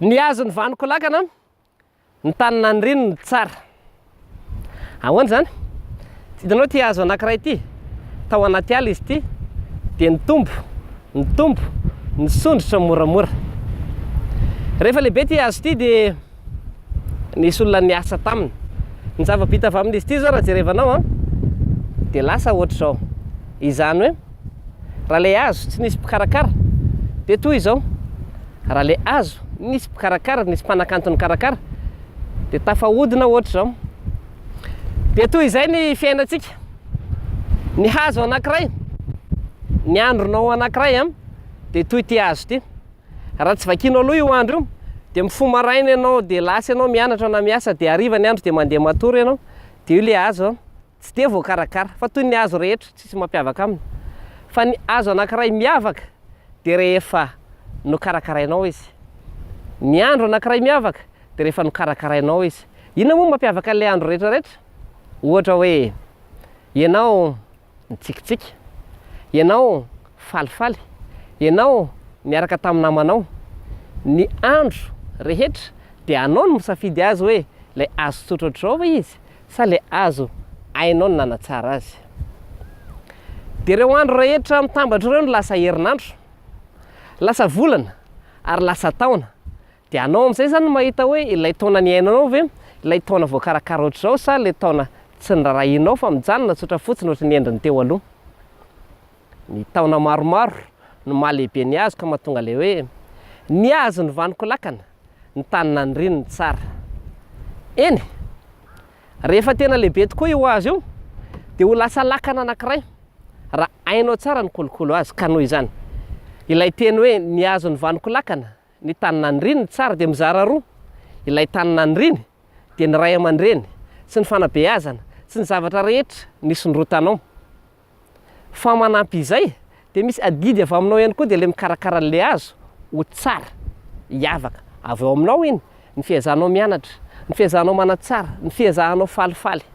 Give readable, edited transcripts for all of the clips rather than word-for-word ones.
Ny azon'ny vaniko lakana, ny tanina ny rino ny tsara. Ahoana zany? Hitanao ty hazo anankiray ity, tao anaty ala izy ity, dia ny tombo, ny sondrotra moramora. Rehefa lehibe ty hazo ity dia nisy olona niasa taminy. Ny zava-bita avy amin'izy ity zao raha jerevanao dia lasa ohatr'izao. Izany hoe raha le hazo tsy nisy mpikarakara dia toy izao. Raha le hazo nisy mpikarakara, nisy mpanakanto nikarakara dia tafahodina ohatr'izao. Dia toy izay ny fiainantsika. Ny hazo anankiray, ny andronao anankiray dia toy ity hazo ity. Raha tsy vakianao aloha io andro io dia mifoha maraina ianao dia lasa ianao mianatra na miasa dia hariva ny andro dia mandeha matory ianao dia io le hazo tsy dia voakarakara fa toy ny hazo rehetra tsisy mampiavaka aminy. Fa ny hazo anankiray miavaka dia rehefa nokarakarainao izy. Ny andro anankiray miavaka dia rehefa nokarakarainao izy. Inona moa mampiavaka an'ilay andro rehetrarehetra? Ohatra hoe ianao mitsikitsiky, ianao falifaly, ianao miaraka tamin'ny namanao. Ny andro rehetra dia anao no misafidy azy hoe ilay azo tsotra ohatr'izao ve izy sa ilay azo hainao no nanatsara azy. Dia ireo andro rehetra mitambatra ireo no lasa herinandro, lasa volana ary lasa taona. Dia anao amin'izay zany mahita hoe ilay taona niainanao ve ilay taona voakarakara ohatr'izao sa ilay taona tsy nirarahinao fa mijanona tsotra fotsiny ohatry ny endriny teo aloha. Ny taona maromaro no mahalehibe ny hazo ka mahatonga ilay hoe ny hazo ny vaniko lakana, ny tanina ny rino ny tsara. Eny, rehefa tena lehibe tokoa io hazo io dia ho lasa lakana anankiray raha hainao tsara ny kolokolo azy. Ka noho izany ilay teny hoe ny hazo ny vaniko lakana, ny tanina ny rino ny tsara dia mizara roa. Ilay tanina ny rino dia ny ray aman-dreny sy ny fanabeazana sy ny zavatra rehetra nisondrotanao. Fa manampy izay dia misy adidy avy aminao ihany koa dia ilay mikarakara an'ilay hazo ho tsara, hiavaka. Avy eo aminao iny ny fihazahanao mianatra, ny fihazahanao manatsara, ny fihazahanao falifaly.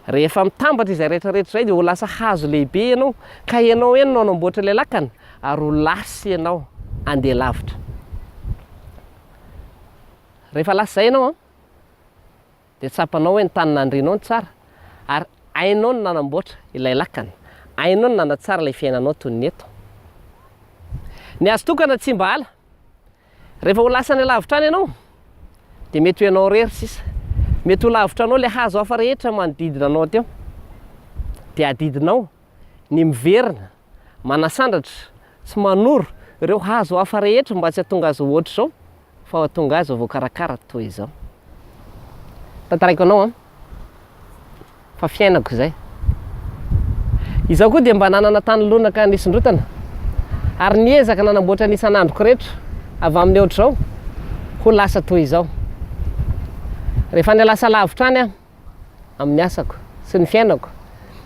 Rehefa mitambatra izay rehetrarehetra izay dia ho lasa hazo lehibe ianao ka ianao eny no anamboatra ilay lakana ary ho lasa ianao handeha lavitra. Rehefa lasa izay ianao dia tsapanao hoe ny tanina ny rinao ny tsara ary hainao no nanamboatra ilay lakana, hainao no nanatsara ilay fiainanao toy ny eto. Ny azo tokana tsy mba hala. Rehefa ho lasa ny lavitra any ianao dia mety ho ianao rery sisa. Mety ho lavitra anao ilay hazo hafa rehetra manodidina anao teo. Dia adidinao ny miverina, manasandratra sy manoro ireo hazo hafa rehetra mba tsy hahatonga azy ohatra izao fa hahatonga azy voakarakara toy izao. Tantaraiko anao fa fiainako izay. Izaho koa dia mba nanana tany lonaka nisondrotana ary niezaka nanamboatra ny isan'androko rehetra avy amin'ny ohatr'izao ho lasa toy izao. Rehefa ny lasa lavitra any amin'ny asako sy ny fiainako,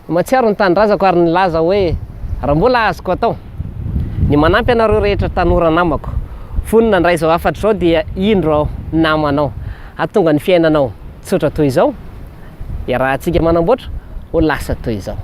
matsiaro ny tanindrazako ary nilaza hoe raha mbola azoko atao ny manampy anareo rehetra tanora namako. Fonina indray izao afatra izao dia indro namanao hahatonga ny fiainanao tsotra toy izao. Iarahantsika manamboatra ho lasa toy izao.